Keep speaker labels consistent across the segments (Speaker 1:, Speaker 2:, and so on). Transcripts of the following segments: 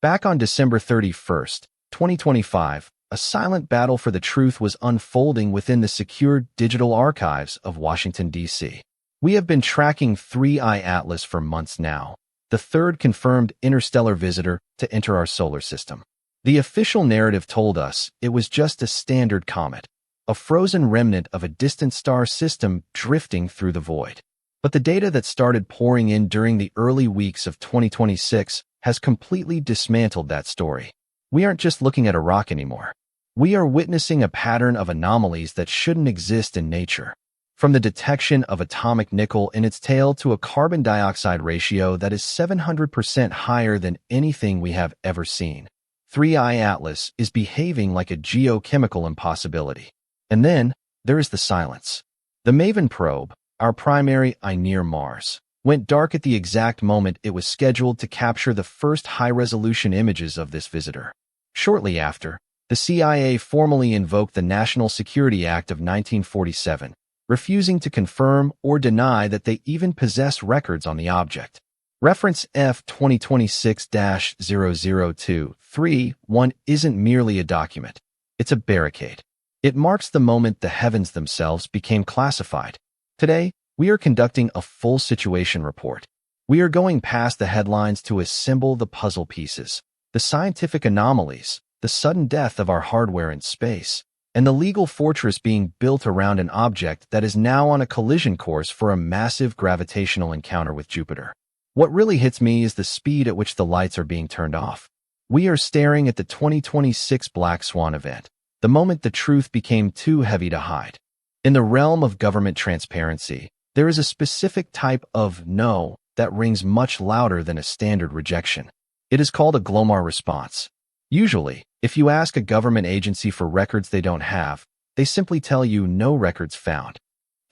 Speaker 1: Back on December 31st, 2025, a silent battle for the truth was unfolding within the secure digital archives of Washington, D.C. We have been tracking 3I Atlas for months now, the third confirmed interstellar visitor to enter our solar system. The official narrative told us it was just a standard comet, a frozen remnant of a distant star system drifting through the void. But the data that started pouring in during the early weeks of 2026 has completely dismantled that story. We aren't just looking at a rock anymore. We are witnessing a pattern of anomalies that shouldn't exist in nature. From the detection of atomic nickel in its tail to a carbon dioxide ratio that is 700% higher than anything we have ever seen, 3I Atlas is behaving like a geochemical impossibility. And then, there is the silence. The MAVEN probe, our primary eye near Mars, went dark at the exact moment it was scheduled to capture the first high-resolution images of this visitor. Shortly after, the CIA formally invoked the National Security Act of 1947, refusing to confirm or deny that they even possess records on the object. Reference F 2026-00231 isn't merely a document. It's a barricade. It marks the moment the heavens themselves became classified. Today, we are conducting a full situation report. We are going past the headlines to assemble the puzzle pieces, the scientific anomalies, the sudden death of our hardware in space, and the legal fortress being built around an object that is now on a collision course for a massive gravitational encounter with Jupiter. What really hits me is the speed at which the lights are being turned off. We are staring at the 2026 Black Swan event, the moment the truth became too heavy to hide. In the realm of government transparency, there is a specific type of no that rings much louder than a standard rejection. It is called a GLOMAR response. Usually, if you ask a government agency for records they don't have, they simply tell you no records found.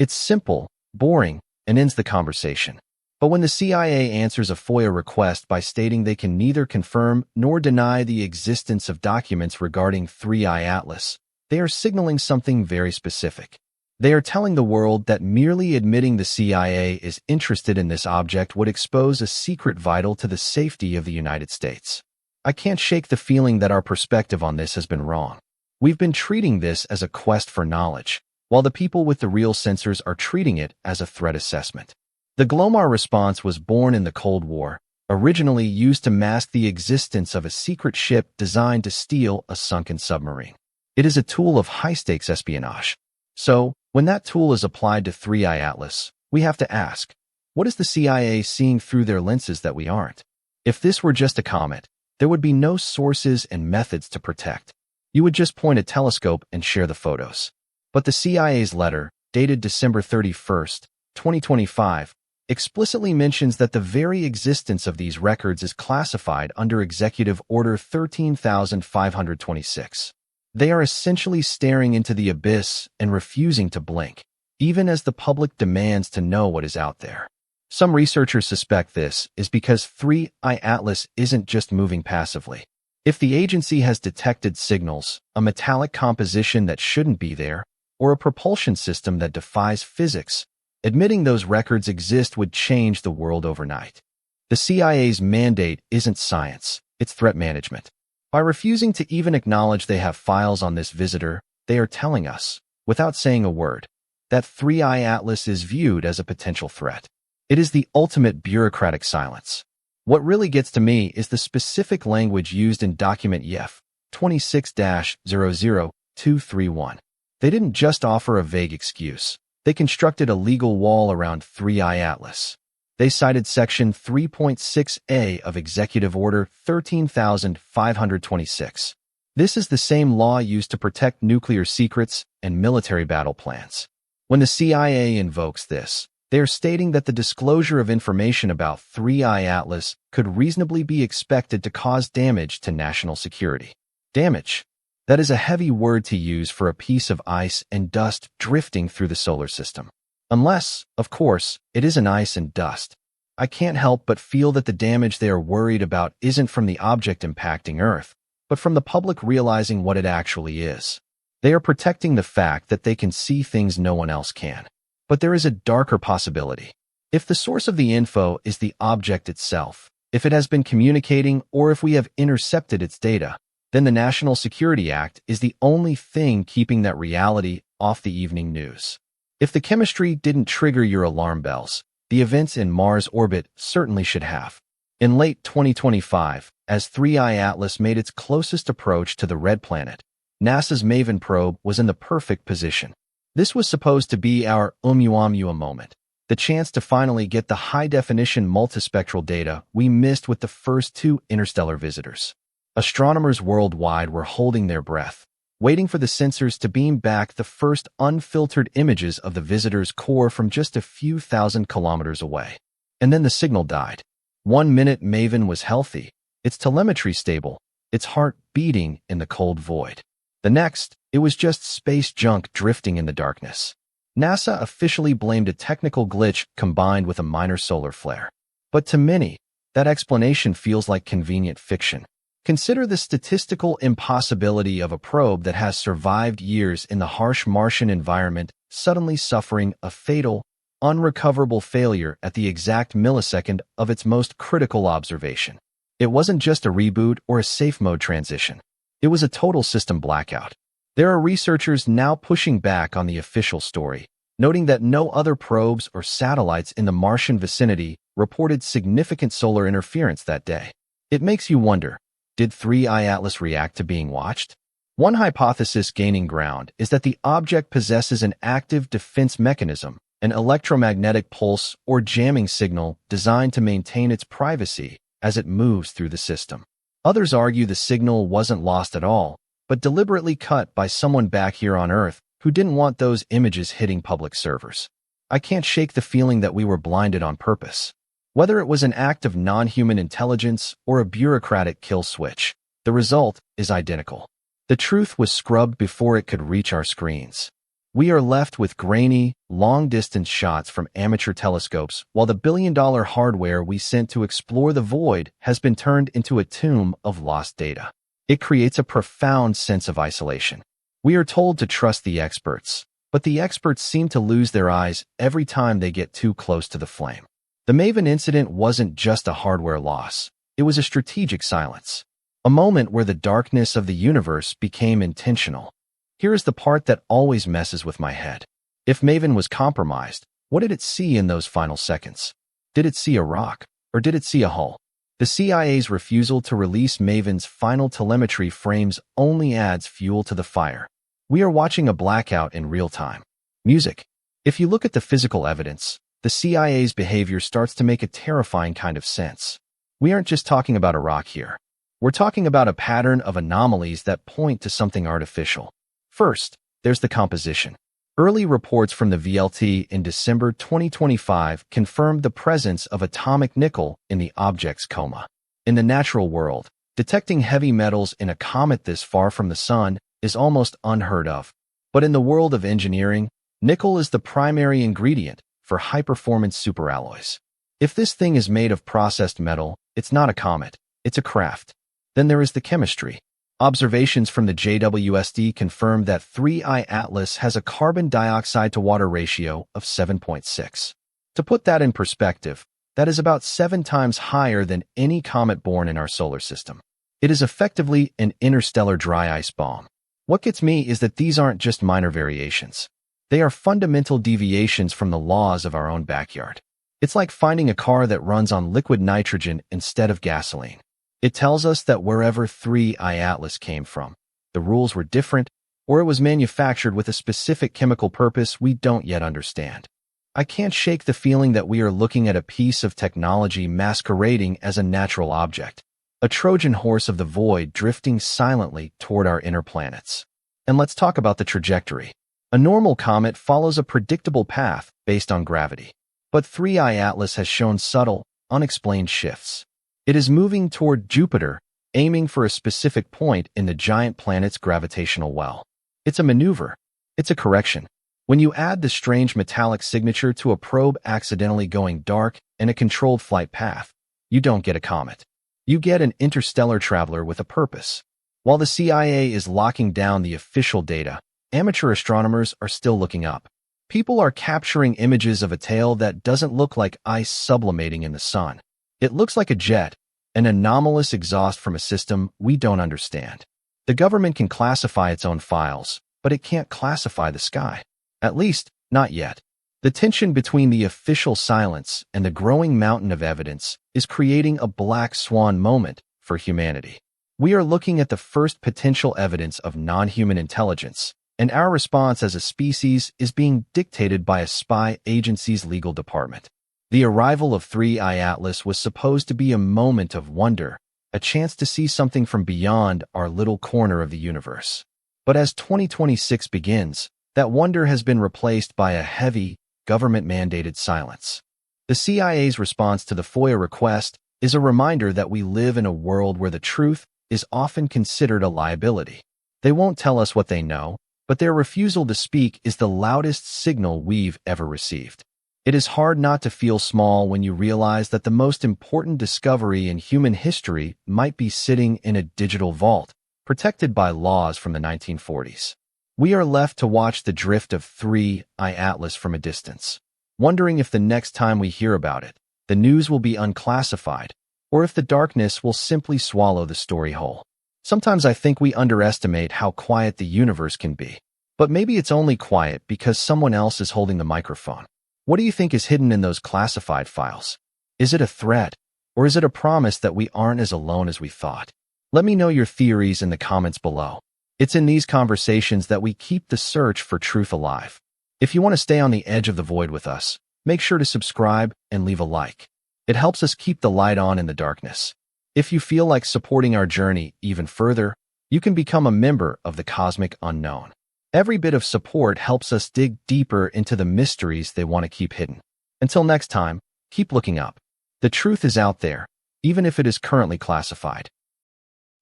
Speaker 1: It's simple, boring, and ends the conversation. But when the CIA answers a FOIA request by stating they can neither confirm nor deny the existence of documents regarding 3I Atlas, they are signaling something very specific. They are telling the world that merely admitting the CIA is interested in this object would expose a secret vital to the safety of the United States. I can't shake the feeling that our perspective on this has been wrong. We've been treating this as a quest for knowledge, while the people with the real sensors are treating it as a threat assessment. The GLOMAR response was born in the Cold War, originally used to mask the existence of a secret ship designed to steal a sunken submarine. It is a tool of high-stakes espionage. So, when that tool is applied to 3I Atlas, we have to ask, what is the CIA seeing through their lenses that we aren't? If this were just a comet, there would be no sources and methods to protect. You would just point a telescope and share the photos. But the CIA's letter, dated December 31st, 2025, explicitly mentions that the very existence of these records is classified under Executive Order 13526. They are essentially staring into the abyss and refusing to blink, even as the public demands to know what is out there. Some researchers suspect this is because 3I Atlas isn't just moving passively. If the agency has detected signals, a metallic composition that shouldn't be there, or a propulsion system that defies physics, admitting those records exist would change the world overnight. The CIA's mandate isn't science, it's threat management. By refusing to even acknowledge they have files on this visitor, they are telling us, without saying a word, that 3I Atlas is viewed as a potential threat. It is the ultimate bureaucratic silence. What really gets to me is the specific language used in document YEF 26-00231. They didn't just offer a vague excuse. They constructed a legal wall around 3I Atlas. They cited Section 3.6a of Executive Order 13526. This is the same law used to protect nuclear secrets and military battle plans. When the CIA invokes this, they are stating that the disclosure of information about 3I Atlas could reasonably be expected to cause damage to national security. Damage. That is a heavy word to use for a piece of ice and dust drifting through the solar system. Unless, of course, it isn't ice and dust. I can't help but feel that the damage they are worried about isn't from the object impacting Earth, but from the public realizing what it actually is. They are protecting the fact that they can see things no one else can. But there is a darker possibility. If the source of the info is the object itself, If it has been communicating or if we have intercepted its data, then the National Security Act is the only thing keeping that reality off the evening news. If the chemistry didn't trigger your alarm bells, the events in Mars orbit certainly should have. In late 2025, as 3I Atlas made its closest approach to the red planet, NASA's MAVEN probe was in the perfect position. This was supposed to be our Oumuamua moment, the chance to finally get the high-definition multispectral data we missed with the first two interstellar visitors. Astronomers worldwide were holding their breath, waiting for the sensors to beam back the first unfiltered images of the visitor's core from just a few thousand kilometers away. And then the signal died. 1 minute MAVEN was healthy, its telemetry stable, its heart beating in the cold void. The next, it was just space junk drifting in the darkness. NASA officially blamed a technical glitch combined with a minor solar flare. But to many, that explanation feels like convenient fiction. Consider the statistical impossibility of a probe that has survived years in the harsh Martian environment suddenly suffering a fatal, unrecoverable failure at the exact millisecond of its most critical observation. It wasn't just a reboot or a safe mode transition. It was a total system blackout. There are researchers now pushing back on the official story, noting that no other probes or satellites in the Martian vicinity reported significant solar interference that day. It makes you wonder, did 3I Atlas react to being watched? One hypothesis gaining ground is that the object possesses an active defense mechanism, an electromagnetic pulse or jamming signal designed to maintain its privacy as it moves through the system. Others argue the signal wasn't lost at all, but deliberately cut by someone back here on Earth who didn't want those images hitting public servers. I can't shake the feeling that we were blinded on purpose. Whether it was an act of non-human intelligence or a bureaucratic kill switch, the result is identical. The truth was scrubbed before it could reach our screens. We are left with grainy, long-distance shots from amateur telescopes, while the billion-dollar hardware we sent to explore the void has been turned into a tomb of lost data. It creates a profound sense of isolation. We are told to trust the experts, but the experts seem to lose their eyes every time they get too close to the flame. The MAVEN incident wasn't just a hardware loss. It was a strategic silence, a moment where the darkness of the universe became intentional. Here is the part that always messes with my head. If MAVEN was compromised, what did it see in those final seconds? Did it see a rock, or did it see a hull? The CIA's refusal to release MAVEN's final telemetry frames only adds fuel to the fire. We are watching a blackout in real time. Music. If you look at the physical evidence, the CIA's behavior starts to make a terrifying kind of sense. We aren't just talking about a rock here. We're talking about a pattern of anomalies that point to something artificial. First, there's the composition. Early reports from the VLT in December 2025 confirmed the presence of atomic nickel in the object's coma. In the natural world, detecting heavy metals in a comet this far from the sun is almost unheard of. But in the world of engineering, nickel is the primary ingredient for high-performance superalloys. If this thing is made of processed metal, it's not a comet, it's a craft. Then there is the chemistry. Observations from the JWST confirm that 3I Atlas has a carbon dioxide to water ratio of 7.6. To put that in perspective, that is about 7 times higher than any comet born in our solar system. It is effectively an interstellar dry ice bomb. What gets me is that these aren't just minor variations. They are fundamental deviations from the laws of our own backyard. It's like finding a car that runs on liquid nitrogen instead of gasoline. It tells us that wherever 3I Atlas came from, the rules were different, or it was manufactured with a specific chemical purpose we don't yet understand. I can't shake the feeling that we are looking at a piece of technology masquerading as a natural object, a Trojan horse of the void drifting silently toward our inner planets. And let's talk about the trajectory. A normal comet follows a predictable path based on gravity, but 3I Atlas has shown subtle, unexplained shifts. It is moving toward Jupiter, aiming for a specific point in the giant planet's gravitational well. It's a maneuver. It's a correction. When you add the strange metallic signature to a probe accidentally going dark in a controlled flight path, you don't get a comet. You get an interstellar traveler with a purpose. While the CIA is locking down the official data, amateur astronomers are still looking up. People are capturing images of a tail that doesn't look like ice sublimating in the sun. It looks like a jet, an anomalous exhaust from a system we don't understand. The government can classify its own files, but it can't classify the sky. At least, not yet. The tension between the official silence and the growing mountain of evidence is creating a black swan moment for humanity. We are looking at the first potential evidence of non-human intelligence, and our response as a species is being dictated by a spy agency's legal department. The arrival of 3I Atlas was supposed to be a moment of wonder, a chance to see something from beyond our little corner of the universe. But as 2026 begins, that wonder has been replaced by a heavy, government-mandated silence. The CIA's response to the FOIA request is a reminder that we live in a world where the truth is often considered a liability. They won't tell us what they know, but their refusal to speak is the loudest signal we've ever received. It is hard not to feel small when you realize that the most important discovery in human history might be sitting in a digital vault, protected by laws from the 1940s. We are left to watch the drift of 3I Atlas from a distance, wondering if the next time we hear about it, the news will be unclassified, or if the darkness will simply swallow the story whole. Sometimes I think we underestimate how quiet the universe can be, but maybe it's only quiet because someone else is holding the microphone. What do you think is hidden in those classified files? Is it a threat, or is it a promise that we aren't as alone as we thought? Let me know your theories in the comments below. It's in these conversations that we keep the search for truth alive. If you want to stay on the edge of the void with us, make sure to subscribe and leave a like. It helps us keep the light on in the darkness. If you feel like supporting our journey even further, you can become a member of the Cosmic Unknown. Every bit of support helps us dig deeper into the mysteries they want to keep hidden. Until next time, keep looking up. The truth is out there, even if it is currently classified.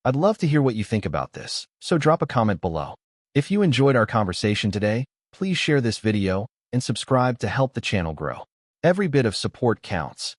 Speaker 1: I'd love to hear what you think about this, so drop a comment below. If you enjoyed our conversation today, please share this video and subscribe to help the channel grow. Every bit of support counts.